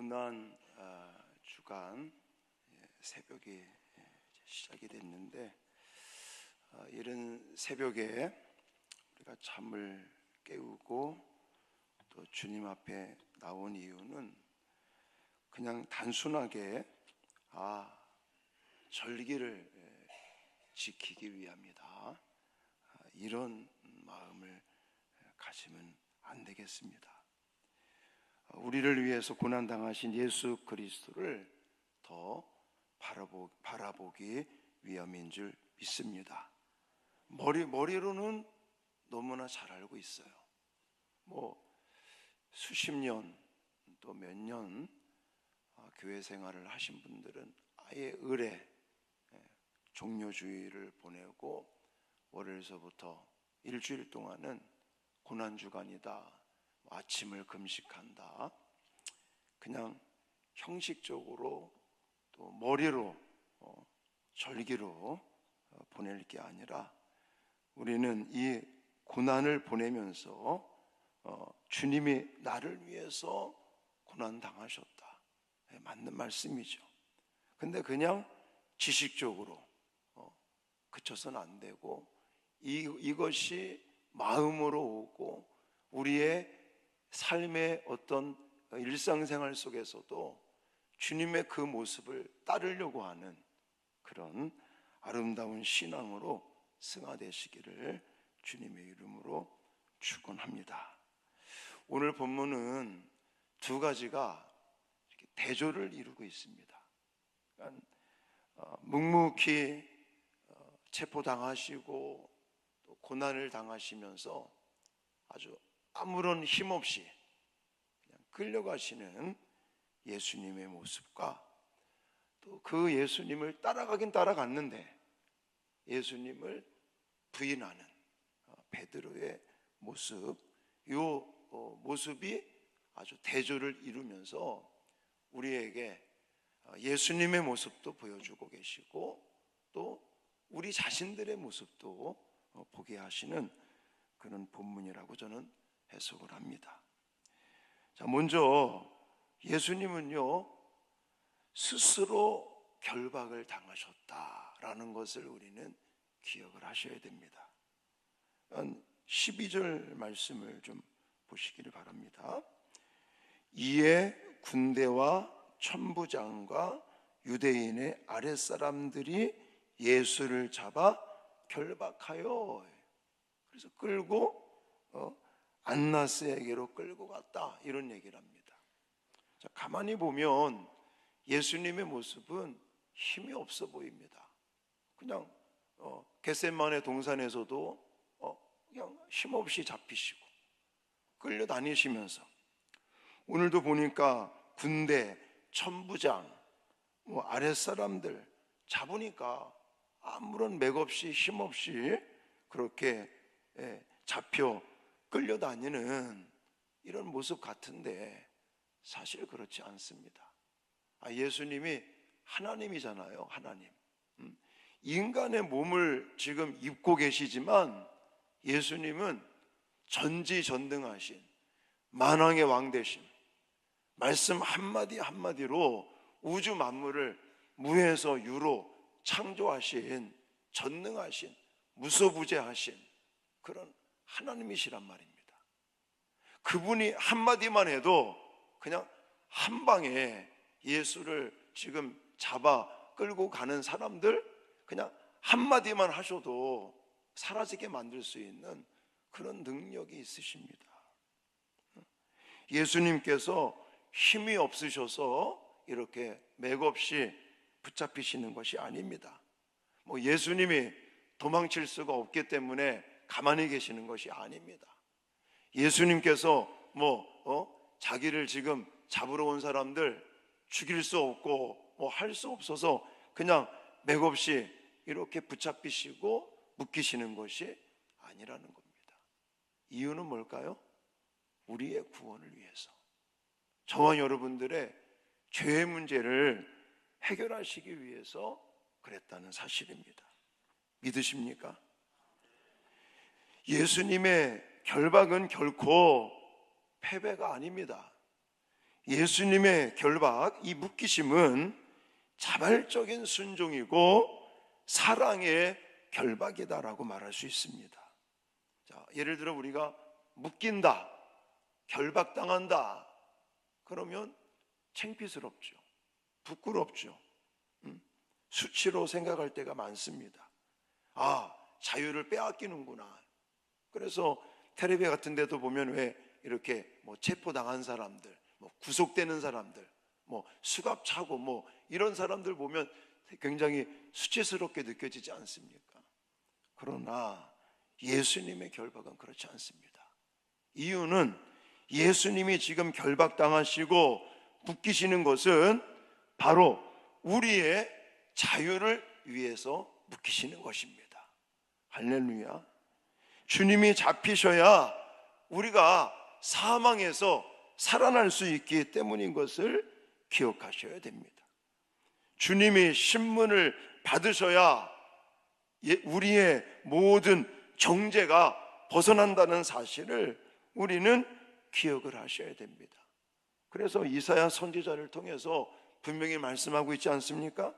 고난 주간 새벽이 시작이 됐는데, 이른 새벽에 우리가 잠을 깨우고 또 주님 앞에 나온 이유는 그냥 단순하게 절기를 지키기 위함이다, 이런 마음을 가지면 안 되겠습니다. 우리를 위해서 고난당하신 예수 그리스도를 더 바라보기 위함인 줄 믿습니다. 머리로는 너무나 잘 알고 있어요. 수십 년 또 몇 년 교회 생활을 하신 분들은 아예 을에 종료주의를 보내고 월요일서부터 일주일 동안은 고난주간이다, 아침을 금식한다, 그냥 형식적으로 또 머리로 절기로 보낼 게 아니라, 우리는 이 고난을 보내면서 주님이 나를 위해서 고난 당하셨다, 맞는 말씀이죠. 근데 그냥 지식적으로 그쳐서는 안 되고, 이것이 마음으로 오고 우리의 삶의 어떤 일상생활 속에서도 주님의 그 모습을 따르려고 하는 그런 아름다운 신앙으로 승화되시기를 주님의 이름으로 축원합니다. 오늘 본문은 두 가지가 이렇게 대조를 이루고 있습니다. 그러니까 묵묵히 체포당하시고 또 고난을 당하시면서 아주 아무런 힘없이 그냥 끌려가시는 예수님의 모습과, 또 그 예수님을 따라가긴 따라갔는데 예수님을 부인하는 베드로의 모습, 이 모습이 아주 대조를 이루면서 우리에게 예수님의 모습도 보여주고 계시고, 또 우리 자신들의 모습도 보게 하시는 그런 본문이라고 저는 해석을 합니다. 자, 먼저 예수님은요, 스스로 결박을 당하셨다라는 것을 우리는 기억을 하셔야 됩니다. 12절 말씀을 좀 보시기를 바랍니다. 이에 군대와 천부장과 유대인의 아랫사람들이 예수를 잡아 결박하여, 그래서 끌고 안나스에게로 끌고 갔다, 이런 얘기를 합니다. 자, 가만히 보면 예수님의 모습은 힘이 없어 보입니다. 그냥 겟세마네 동산에서도 그냥 힘없이 잡히시고 끌려다니시면서, 오늘도 보니까 군대, 천부장, 아랫사람들 잡으니까 아무런 맥없이 힘없이 그렇게 잡혀 끌려다니는 이런 모습 같은데, 사실 그렇지 않습니다. 예수님이 하나님이잖아요. 하나님. 인간의 몸을 지금 입고 계시지만 예수님은 전지전능하신 만왕의 왕 되신, 말씀 한마디 한마디로 우주 만물을 무에서 유로 창조하신, 전능하신, 무소부재하신 그런 하나님이시란 말입니다. 그분이 한마디만 해도 그냥 한 방에 예수를 지금 잡아 끌고 가는 사람들, 그냥 한마디만 하셔도 사라지게 만들 수 있는 그런 능력이 있으십니다. 예수님께서 힘이 없으셔서 이렇게 맥없이 붙잡히시는 것이 아닙니다. 예수님이 도망칠 수가 없기 때문에 가만히 계시는 것이 아닙니다. 예수님께서 자기를 지금 잡으러 온 사람들 죽일 수 없고 할 수 없어서 그냥 맥없이 이렇게 붙잡히시고 묶이시는 것이 아니라는 겁니다. 이유는 뭘까요? 우리의 구원을 위해서, 저와 여러분들의 죄의 문제를 해결하시기 위해서 그랬다는 사실입니다. 믿으십니까? 예수님의 결박은 결코 패배가 아닙니다. 예수님의 결박, 이 묶이심은 자발적인 순종이고 사랑의 결박이다라고 말할 수 있습니다. 자, 예를 들어 우리가 묶인다, 결박당한다, 그러면 창피스럽죠. 부끄럽죠. 수치로 생각할 때가 많습니다. 아, 자유를 빼앗기는구나. 그래서 텔레비 같은 데도 보면 왜 이렇게 체포당한 사람들, 구속되는 사람들, 수갑 차고 이런 사람들 보면 굉장히 수치스럽게 느껴지지 않습니까? 그러나 예수님의 결박은 그렇지 않습니다. 이유는 예수님이 지금 결박당하시고 묶이시는 것은 바로 우리의 자유를 위해서 묶이시는 것입니다. 할렐루야. 주님이 잡히셔야 우리가 사망에서 살아날 수 있기 때문인 것을 기억하셔야 됩니다. 주님이 신문을 받으셔야 우리의 모든 정죄가 벗어난다는 사실을 우리는 기억을 하셔야 됩니다. 그래서 이사야 선지자를 통해서 분명히 말씀하고 있지 않습니까?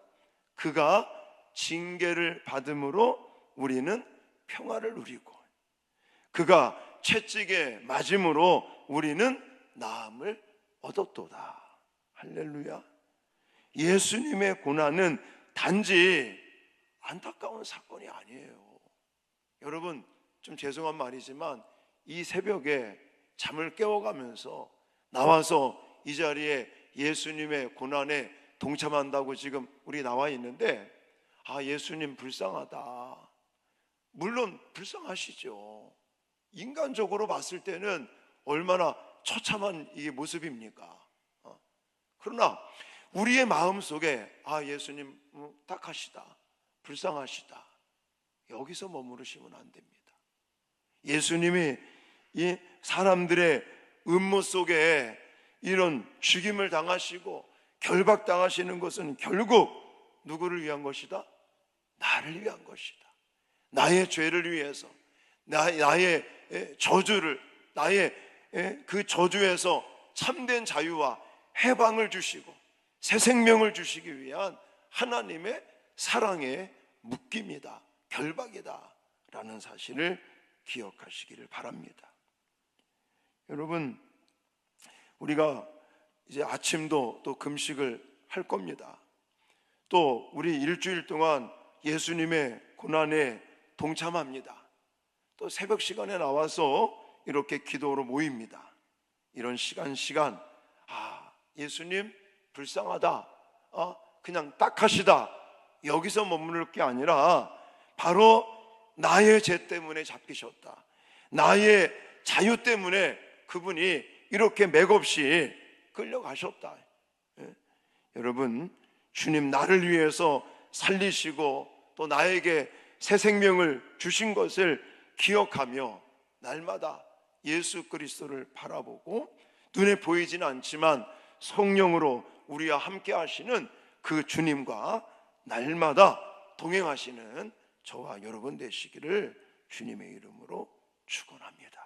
그가 징계를 받음으로 우리는 평화를 누리고 그가 채찍에 맞음으로 우리는 나음을 얻었도다. 할렐루야. 예수님의 고난은 단지 안타까운 사건이 아니에요. 여러분, 좀 죄송한 말이지만 이 새벽에 잠을 깨워가면서 나와서 이 자리에 예수님의 고난에 동참한다고 지금 우리 나와 있는데, 아, 예수님 불쌍하다. 물론 불쌍하시죠. 인간적으로 봤을 때는 얼마나 처참한 이 모습입니까? 그러나 우리의 마음속에 아, 예수님 딱하시다, 불쌍하시다, 여기서 머무르시면 안 됩니다. 예수님이 이 사람들의 음모 속에 이런 죽임을 당하시고 결박당하시는 것은 결국 누구를 위한 것이다? 나를 위한 것이다. 나의 죄를 위해서, 나의 저주를, 나의 그 저주에서 참된 자유와 해방을 주시고 새 생명을 주시기 위한 하나님의 사랑의 묶임이다, 결박이다 라는 사실을 기억하시기를 바랍니다. 여러분, 우리가 이제 아침도 또 금식을 할 겁니다. 또 우리 일주일 동안 예수님의 고난에 동참합니다. 또 새벽 시간에 나와서 이렇게 기도로 모입니다. 이런 시간 아, 예수님 불쌍하다, 그냥 딱하시다, 여기서 머무를 게 아니라 바로 나의 죄 때문에 잡히셨다, 나의 자유 때문에 그분이 이렇게 맥없이 끌려가셨다. 여러분, 주님 나를 위해서 살리시고 또 나에게 새 생명을 주신 것을 기억하며 날마다 예수 그리스도를 바라보고 눈에 보이지는 않지만 성령으로 우리와 함께 하시는 그 주님과 날마다 동행하시는 저와 여러분 되시기를 주님의 이름으로 축원합니다.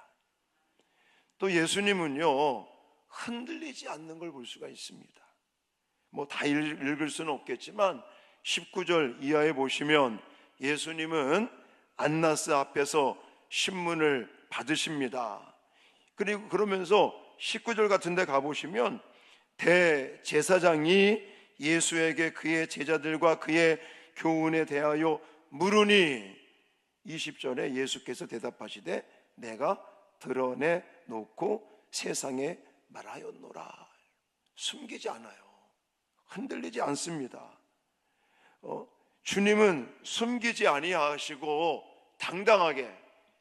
또 예수님은요, 흔들리지 않는 걸 볼 수가 있습니다. 다 읽을 수는 없겠지만 19절 이하에 보시면 예수님은 안나스 앞에서 신문을 받으십니다. 그리고 그러면서 19절 같은 데 가보시면 대제사장이 예수에게 그의 제자들과 그의 교훈에 대하여 물으니 20절에 예수께서 대답하시되 내가 드러내 놓고 세상에 말하였노라. 숨기지 않아요. 흔들리지 않습니다. 주님은 숨기지 아니하시고 당당하게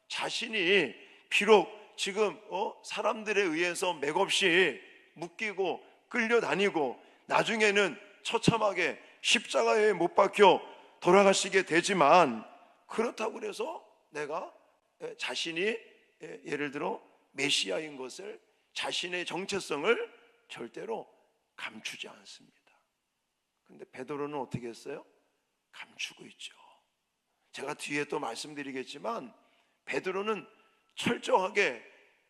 자신이 비록 지금 사람들에 의해서 맥없이 묶이고 끌려다니고 나중에는 처참하게 십자가에 못 박혀 돌아가시게 되지만, 그렇다고 해서 내가 자신이 예를 들어 메시아인 것을, 자신의 정체성을 절대로 감추지 않습니다. 그런데 베드로는 어떻게 했어요? 감추고 있죠. 제가 뒤에 또 말씀드리겠지만 베드로는 철저하게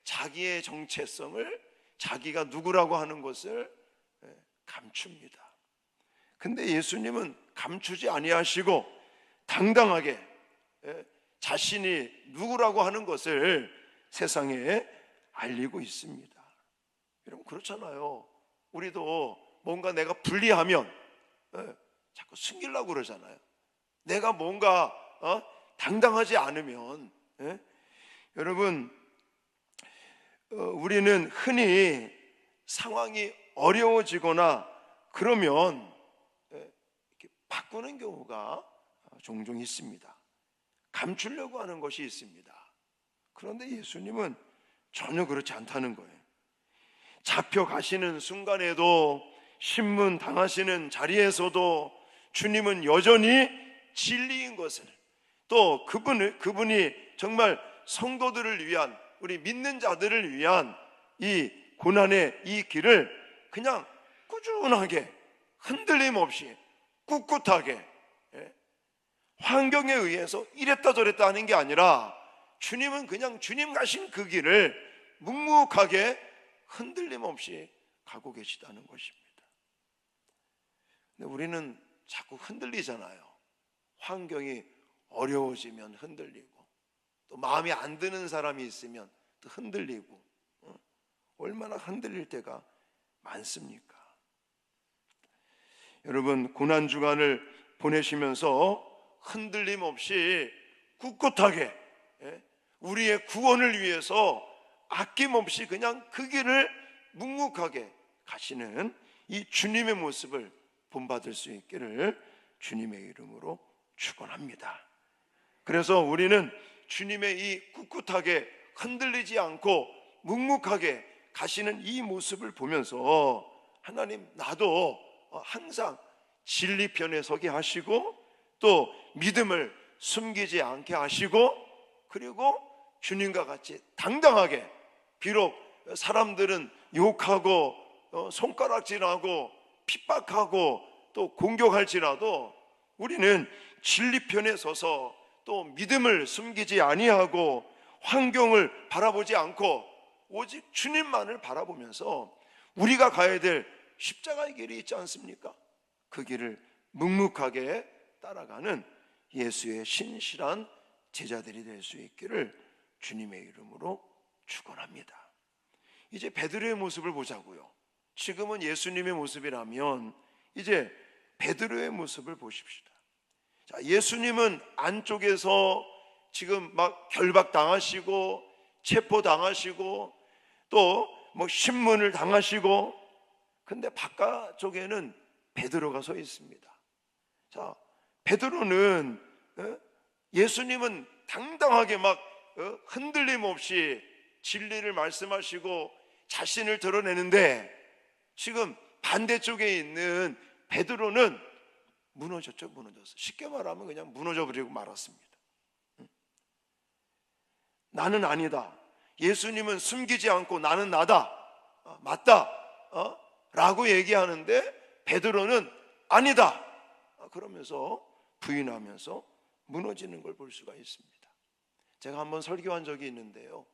자기의 정체성을 자기가 누구라고 하는 것을 감춥니다. 근데 예수님은 감추지 아니하시고 당당하게 자신이 누구라고 하는 것을 세상에 알리고 있습니다. 여러분, 그렇잖아요. 우리도 뭔가 내가 불리하면 자꾸 숨기려고 그러잖아요. 내가 뭔가 당당하지 않으면 여러분, 우리는 흔히 상황이 어려워지거나 그러면 이렇게 바꾸는 경우가 종종 있습니다. 감추려고 하는 것이 있습니다. 그런데 예수님은 전혀 그렇지 않다는 거예요. 잡혀가시는 순간에도, 신문 당하시는 자리에서도 주님은 여전히 진리인 것을, 또 그분이 정말 성도들을 위한, 우리 믿는 자들을 위한 이 고난의 이 길을 그냥 꾸준하게 흔들림 없이 꿋꿋하게, 환경에 의해서 이랬다 저랬다 하는 게 아니라 주님은 그냥 주님 가신 그 길을 묵묵하게 흔들림 없이 가고 계시다는 것입니다. 근데 우리는 자꾸 흔들리잖아요. 환경이 어려워지면 흔들리고, 또 마음에 안 드는 사람이 있으면 또 흔들리고, 얼마나 흔들릴 때가 많습니까? 여러분, 고난 주간을 보내시면서 흔들림 없이 꿋꿋하게 우리의 구원을 위해서 아낌없이 그냥 그 길을 묵묵하게 가시는 이 주님의 모습을 본받을 수 있기를 주님의 이름으로 축원합니다. 그래서 우리는 주님의 이 꿋꿋하게 흔들리지 않고 묵묵하게 가시는 이 모습을 보면서, 하나님, 나도 항상 진리 편에 서게 하시고, 또 믿음을 숨기지 않게 하시고, 그리고 주님과 같이 당당하게, 비록 사람들은 욕하고 손가락질하고 핍박하고 또 공격할지라도 우리는 진리 편에 서서 또 믿음을 숨기지 아니하고 환경을 바라보지 않고 오직 주님만을 바라보면서 우리가 가야 될 십자가의 길이 있지 않습니까? 그 길을 묵묵하게 따라가는 예수의 신실한 제자들이 될 수 있기를 주님의 이름으로 축원합니다. 이제 베드로의 모습을 보자고요. 지금은 예수님의 모습이라면 이제 베드로의 모습을 보십시다. 자, 예수님은 안쪽에서 지금 막 결박당하시고 체포당하시고 또 뭐 신문을 당하시고, 근데 바깥쪽에는 베드로가 서 있습니다. 자, 베드로는 예수님은 당당하게 막 흔들림 없이 진리를 말씀하시고 자신을 드러내는데, 지금 반대쪽에 있는 베드로는 무너졌죠. 무너졌어. 쉽게 말하면 그냥 무너져 버리고 말았습니다. 나는 아니다. 예수님은 숨기지 않고 나는 나다, 맞다, 라고 얘기하는데 베드로는 아니다, 그러면서 부인하면서 무너지는 걸 볼 수가 있습니다. 제가 한번 설교한 적이 있는데요,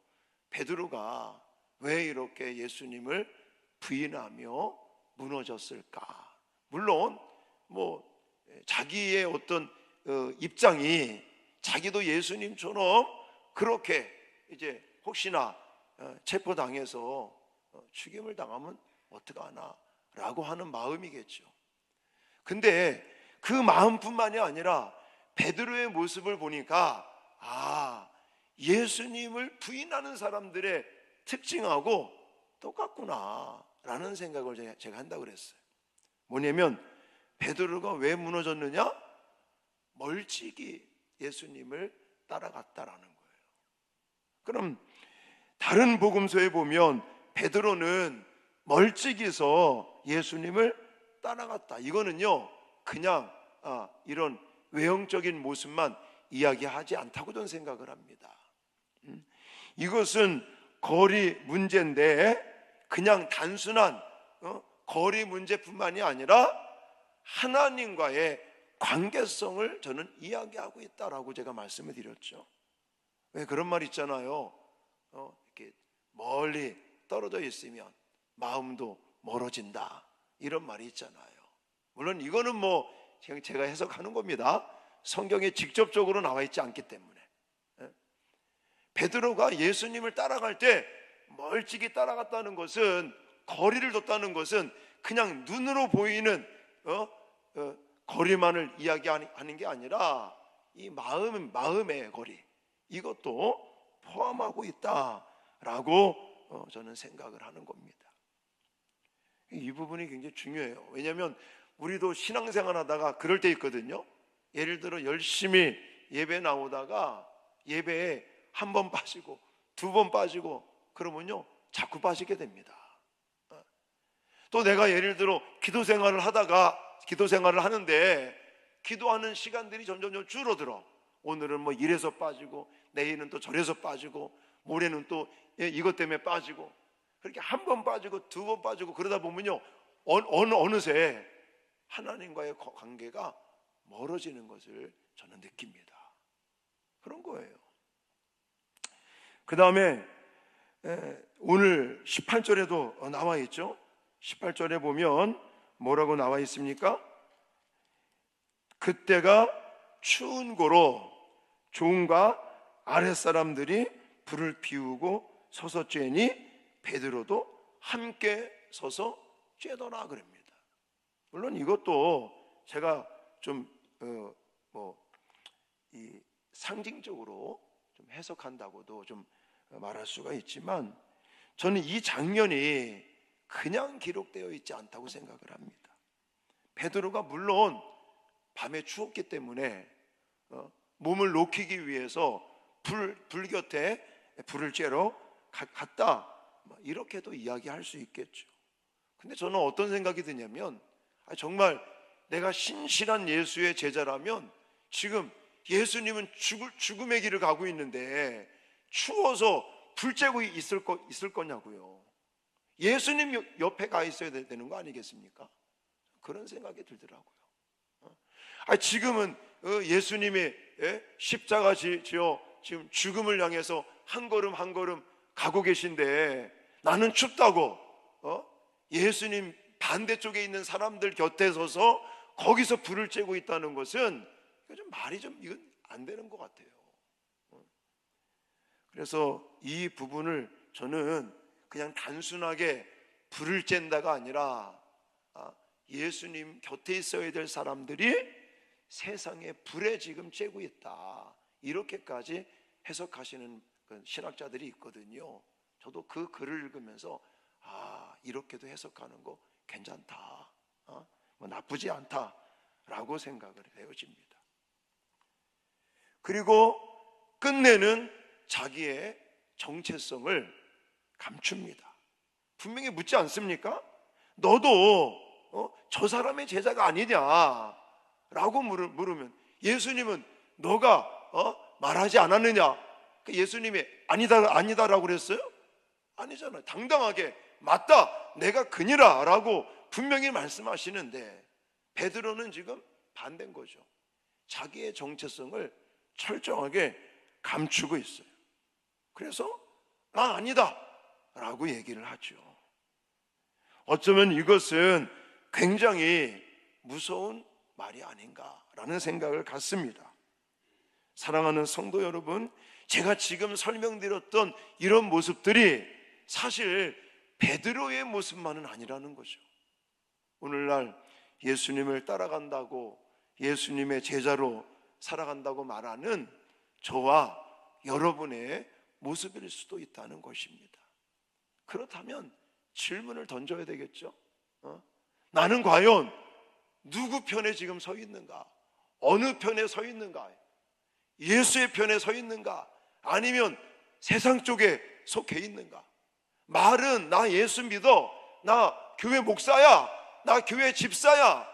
베드로가 왜 이렇게 예수님을 부인하며 무너졌을까? 물론 뭐 자기의 어떤 입장이, 자기도 예수님처럼 그렇게 이제 혹시나 체포당해서 죽임을 당하면 어떡하나 라고 하는 마음이겠죠. 근데 그 마음뿐만이 아니라 베드로의 모습을 보니까, 예수님을 부인하는 사람들의 특징하고 똑같구나 라는 생각을 제가 한다고 그랬어요. 뭐냐면 베드로가 왜 무너졌느냐? 멀찍이 예수님을 따라갔다라는 거예요. 그럼 다른 복음서에 보면 베드로는 멀찍이서 예수님을 따라갔다, 이거는요 그냥 이런 외형적인 모습만 이야기하지 않다고 저는 생각을 합니다. 이것은 거리 문제인데 그냥 단순한 거리 문제뿐만이 아니라 하나님과의 관계성을 저는 이야기하고 있다라고 제가 말씀을 드렸죠. 왜 그런 말 있잖아요. 이렇게 멀리 떨어져 있으면 마음도 멀어진다, 이런 말이 있잖아요. 물론 이거는 제가 해석하는 겁니다. 성경에 직접적으로 나와 있지 않기 때문에. 베드로가 예수님을 따라갈 때 멀찍이 따라갔다는 것은, 거리를 뒀다는 것은 그냥 눈으로 보이는 거리만을 이야기하는 게 아니라 이 마음의 거리, 이것도 포함하고 있다라고 저는 생각을 하는 겁니다. 이 부분이 굉장히 중요해요. 왜냐하면 우리도 신앙생활 하다가 그럴 때 있거든요. 예를 들어 열심히 예배 나오다가 예배에 한 번 빠지고 두 번 빠지고 그러면요, 자꾸 빠지게 됩니다. 또 내가 예를 들어 기도 생활을 하는데 기도하는 시간들이 점점 줄어들어. 오늘은 이래서 빠지고, 내일은 또 저래서 빠지고, 모레는 또 이것 때문에 빠지고, 그렇게 한 번 빠지고 두 번 빠지고 그러다 보면요, 어느새 하나님과의 관계가 멀어지는 것을 저는 느낍니다. 그런 거예요. 그 다음에 오늘 18절에도 나와 있죠. 18절에 보면 뭐라고 나와 있습니까? 그때가 추운 고로 종과 아랫사람들이 불을 피우고 서서 쬐니 베드로도 함께 서서 쬐더라 그럽니다. 물론 이것도 제가 좀 이 상징적으로 좀 해석한다고도 좀 말할 수가 있지만, 저는 이 장면이 그냥 기록되어 있지 않다고 생각을 합니다. 베드로가 물론 밤에 추웠기 때문에 몸을 녹이기 위해서 불 곁에 불을 쬐러 갔다, 이렇게도 이야기할 수 있겠죠. 근데 저는 어떤 생각이 드냐면, 정말 내가 신실한 예수의 제자라면 지금 예수님은 죽음의 길을 가고 있는데 추워서 불 쬐고 있을 거냐고요. 예수님 옆에 가 있어야 되는 거 아니겠습니까? 그런 생각이 들더라고요. 지금은 예수님의 십자가 지어 지금 죽음을 향해서 한 걸음 한 걸음 가고 계신데, 나는 춥다고 예수님 반대쪽에 있는 사람들 곁에 서서 거기서 불을 쬐고 있다는 것은 이건 안 되는 것 같아요. 그래서 이 부분을 저는 그냥 단순하게 불을 쬐다가 아니라 예수님 곁에 있어야 될 사람들이 세상에 불에 지금 쬐고 있다, 이렇게까지 해석하시는 신학자들이 있거든요. 저도 그 글을 읽으면서 이렇게도 해석하는 거 괜찮다, 나쁘지 않다라고 생각을 되어집니다. 그리고 끝내는 자기의 정체성을 감춥니다. 분명히 묻지 않습니까? 너도 저 사람의 제자가 아니냐라고 물으면 예수님은 너가 말하지 않았느냐? 예수님이 아니다라고 그랬어요? 아니잖아요. 당당하게 맞다, 내가 그니라 라고 분명히 말씀하시는데, 베드로는 지금 반대인 거죠. 자기의 정체성을 철저하게 감추고 있어요. 그래서 나 아니다 라고 얘기를 하죠. 어쩌면 이것은 굉장히 무서운 말이 아닌가라는 생각을 갖습니다. 사랑하는 성도 여러분, 제가 지금 설명드렸던 이런 모습들이 사실 베드로의 모습만은 아니라는 거죠. 오늘날 예수님을 따라간다고, 예수님의 제자로 살아간다고 말하는 저와 여러분의 모습일 수도 있다는 것입니다. 그렇다면 질문을 던져야 되겠죠. 나는 과연 누구 편에 지금 서 있는가? 어느 편에 서 있는가? 예수의 편에 서 있는가? 아니면 세상 쪽에 속해 있는가? 말은 나 예수 믿어, 나 교회 목사야, 나 교회 집사야,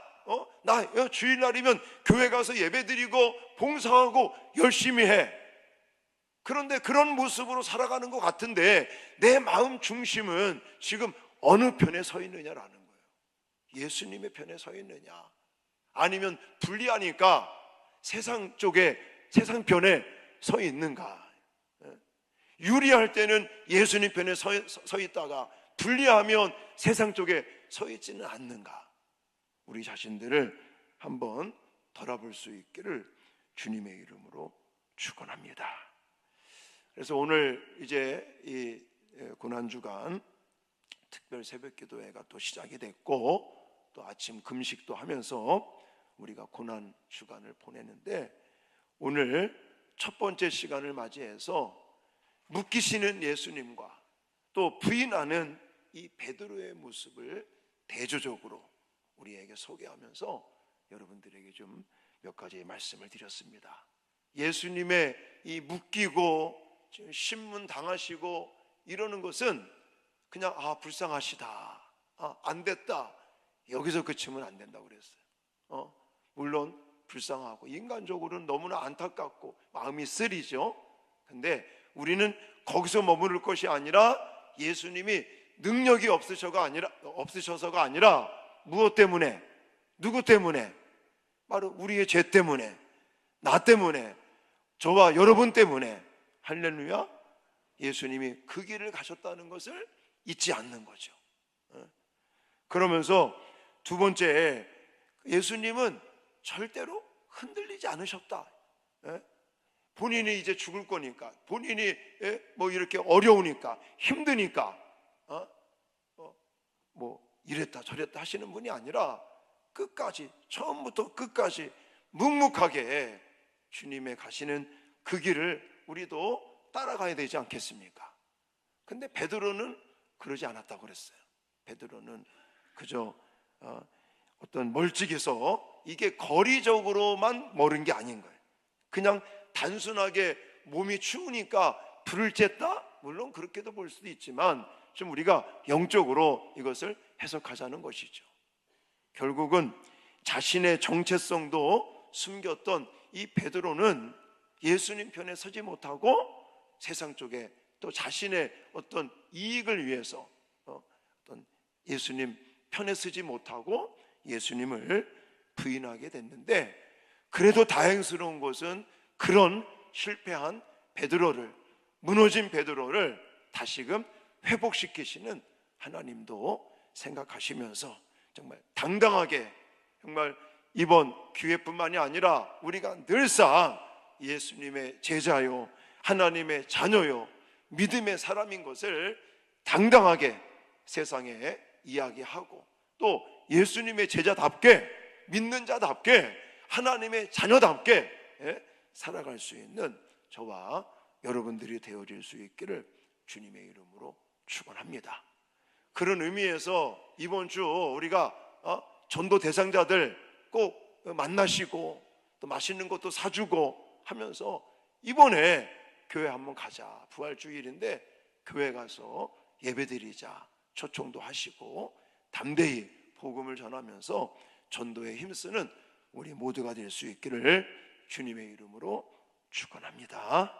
나 주일날이면 교회 가서 예배드리고 봉사하고 열심히 해. 그런데 그런 모습으로 살아가는 것 같은데 내 마음 중심은 지금 어느 편에 서 있느냐라는 거예요. 예수님의 편에 서 있느냐, 아니면 불리하니까 세상 편에 서 있는가? 유리할 때는 예수님 편에 서 있다가 불리하면 세상 쪽에 서 있지는 않는가? 우리 자신들을 한번 돌아볼 수 있기를 주님의 이름으로 축원합니다. 그래서 오늘 이제 이 고난주간 특별 새벽기도회가 또 시작이 됐고, 또 아침 금식도 하면서 우리가 고난주간을 보내는데, 오늘 첫 번째 시간을 맞이해서 묶이시는 예수님과 또 부인하는 이 베드로의 모습을 대조적으로 우리에게 소개하면서 여러분들에게 좀 몇 가지 말씀을 드렸습니다. 예수님의 이 묶이고 신문 당하시고 이러는 것은 그냥 불쌍하시다, 안 됐다, 여기서 그치면 안 된다고 그랬어요. 물론 불쌍하고 인간적으로는 너무나 안타깝고 마음이 쓰리죠. 근데 우리는 거기서 머무를 것이 아니라 예수님이 능력이 없으셔서가 아니라 무엇 때문에? 누구 때문에? 바로 우리의 죄 때문에, 나 때문에, 저와 여러분 때문에, 할렐루야, 예수님이 그 길을 가셨다는 것을 잊지 않는 거죠. 그러면서 두 번째, 예수님은 절대로 흔들리지 않으셨다. 본인이 이제 죽을 거니까, 본인이 뭐 이렇게 어려우니까, 힘드니까 뭐 이랬다 저랬다 하시는 분이 아니라 끝까지, 처음부터 끝까지 묵묵하게 주님의 가시는 그 길을 우리도 따라가야 되지 않겠습니까? 근데 베드로는 그러지 않았다고 그랬어요. 베드로는 그저 어떤 멀찍이서 이게 거리적으로만 멀은 게 아닌 거예요. 그냥 단순하게 몸이 추우니까 불을 쬐다? 물론 그렇게도 볼 수도 있지만 좀 우리가 영적으로 이것을 해석하자는 것이죠. 결국은 자신의 정체성도 숨겼던 이 베드로는 예수님 편에 서지 못하고 세상 쪽에 또 자신의 어떤 이익을 위해서 어떤 예수님 편에 서지 못하고 예수님을 부인하게 됐는데, 그래도 다행스러운 것은 그런 실패한 베드로를, 무너진 베드로를 다시금 회복시키시는 하나님도 생각하시면서 정말 당당하게, 정말 이번 기회뿐만이 아니라 우리가 늘상 예수님의 제자요, 하나님의 자녀요, 믿음의 사람인 것을 당당하게 세상에 이야기하고, 또 예수님의 제자답게, 믿는 자답게, 하나님의 자녀답게 살아갈 수 있는 저와 여러분들이 되어질 수 있기를 주님의 이름으로 축원합니다. 그런 의미에서 이번 주 우리가 전도 대상자들 꼭 만나시고 또 맛있는 것도 사주고 하면서 이번에 교회 한번 가자, 부활주일인데 교회 가서 예배드리자 초청도 하시고 담대히 복음을 전하면서 전도에 힘쓰는 우리 모두가 될 수 있기를 주님의 이름으로 축원합니다.